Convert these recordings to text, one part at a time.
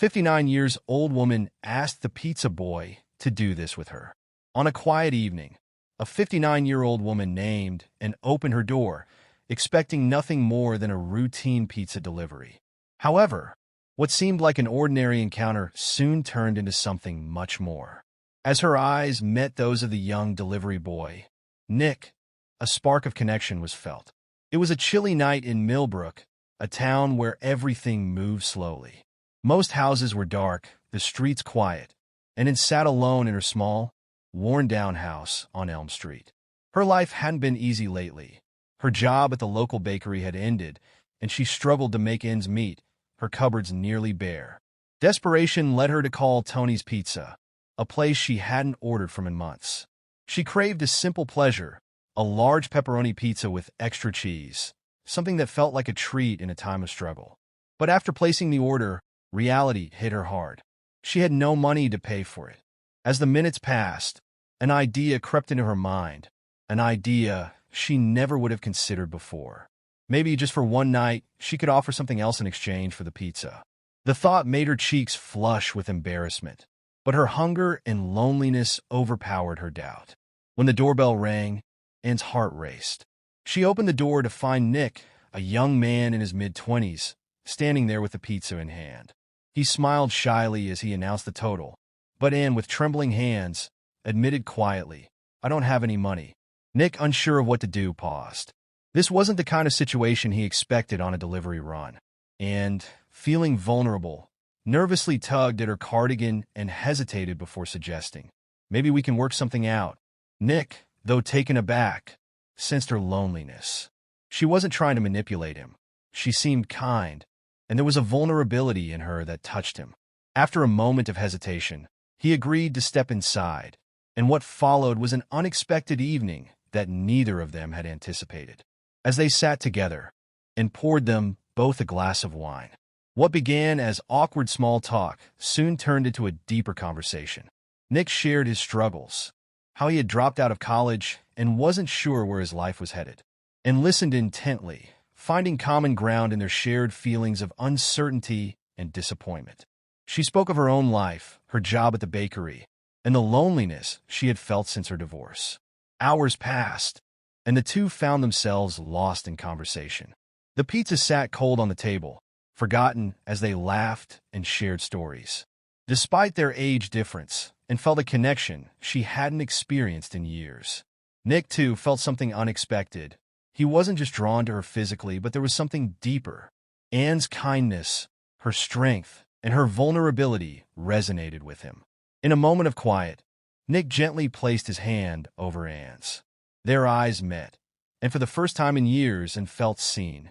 59-year-old woman asked the pizza boy to do this with her. On a quiet evening, a 59-year-old woman named and opened her door, expecting nothing more than a routine pizza delivery. However, what seemed like an ordinary encounter soon turned into something much more. As her eyes met those of the young delivery boy, Nick, a spark of connection was felt. It was a chilly night in Millbrook, a town where everything moved slowly. Most houses were dark, the streets quiet, and Anne sat alone in her small, worn-down house on Elm Street. Her life hadn't been easy lately. Her job at the local bakery had ended, and she struggled to make ends meet, her cupboards nearly bare. Desperation led her to call Tony's Pizza, a place she hadn't ordered from in months. She craved a simple pleasure, a large pepperoni pizza with extra cheese, something that felt like a treat in a time of struggle. But after placing the order, reality hit her hard. She had no money to pay for it. As the minutes passed, an idea crept into her mind, an idea she never would have considered before. Maybe just for one night, she could offer something else in exchange for the pizza. The thought made her cheeks flush with embarrassment, but her hunger and loneliness overpowered her doubt. When the doorbell rang, Anne's heart raced. She opened the door to find Nick, a young man in his mid-20s, standing there with the pizza in hand. He smiled shyly as he announced the total, but Anne, with trembling hands, admitted quietly, "I don't have any money." Nick, unsure of what to do, paused. This wasn't the kind of situation he expected on a delivery run. And, feeling vulnerable, nervously tugged at her cardigan and hesitated before suggesting, "Maybe we can work something out." Nick, though taken aback, sensed her loneliness. She wasn't trying to manipulate him. She seemed kind, and there was a vulnerability in her that touched him. After a moment of hesitation, he agreed to step inside, and what followed was an unexpected evening that neither of them had anticipated. As they sat together and poured them both a glass of wine, what began as awkward small talk soon turned into a deeper conversation. Nick shared his struggles, how he had dropped out of college and wasn't sure where his life was headed, and listened intently, finding common ground in their shared feelings of uncertainty and disappointment. She spoke of her own life, her job at the bakery, and the loneliness she had felt since her divorce. Hours passed, and the two found themselves lost in conversation. The pizza sat cold on the table, forgotten as they laughed and shared stories. Despite their age difference, and felt a connection she hadn't experienced in years. Nick, too, felt something unexpected. He wasn't just drawn to her physically, but there was something deeper. Anne's kindness, her strength, and her vulnerability resonated with him. In a moment of quiet, Nick gently placed his hand over Anne's. Their eyes met, and for the first time in years, Anne felt seen.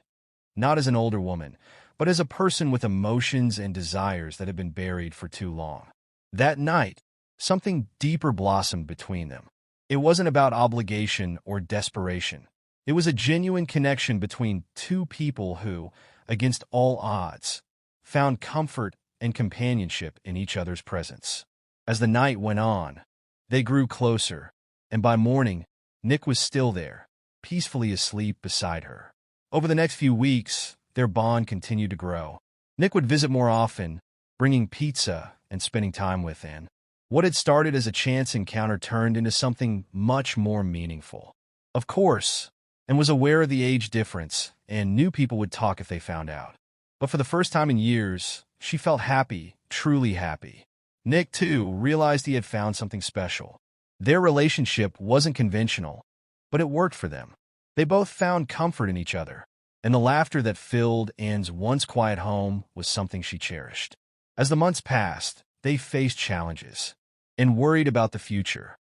Not as an older woman, but as a person with emotions and desires that had been buried for too long. That night, something deeper blossomed between them. It wasn't about obligation or desperation. It was a genuine connection between two people who, against all odds, found comfort and companionship in each other's presence. As the night went on, they grew closer, and by morning, Nick was still there, peacefully asleep beside her. Over the next few weeks, their bond continued to grow. Nick would visit more often, bringing pizza and spending time with Anne. What had started as a chance encounter turned into something much more meaningful. Of course, Anne was aware of the age difference, and knew people would talk if they found out. But for the first time in years, she felt happy, truly happy. Nick, too, realized he had found something special. Their relationship wasn't conventional, but it worked for them. They both found comfort in each other, and the laughter that filled Anne's once quiet home was something she cherished. As the months passed, they faced challenges and worried about the future.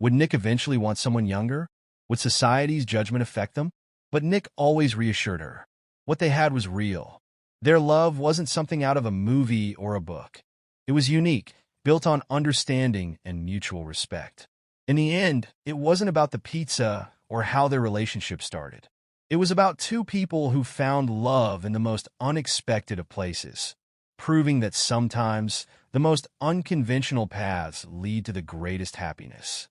Would Nick eventually want someone younger? Would society's judgment affect them? But Nick always reassured her. What they had was real. Their love wasn't something out of a movie or a book. It was unique, built on understanding and mutual respect. In the end, it wasn't about the pizza or how their relationship started. It was about two people who found love in the most unexpected of places, proving that sometimes the most unconventional paths lead to the greatest happiness.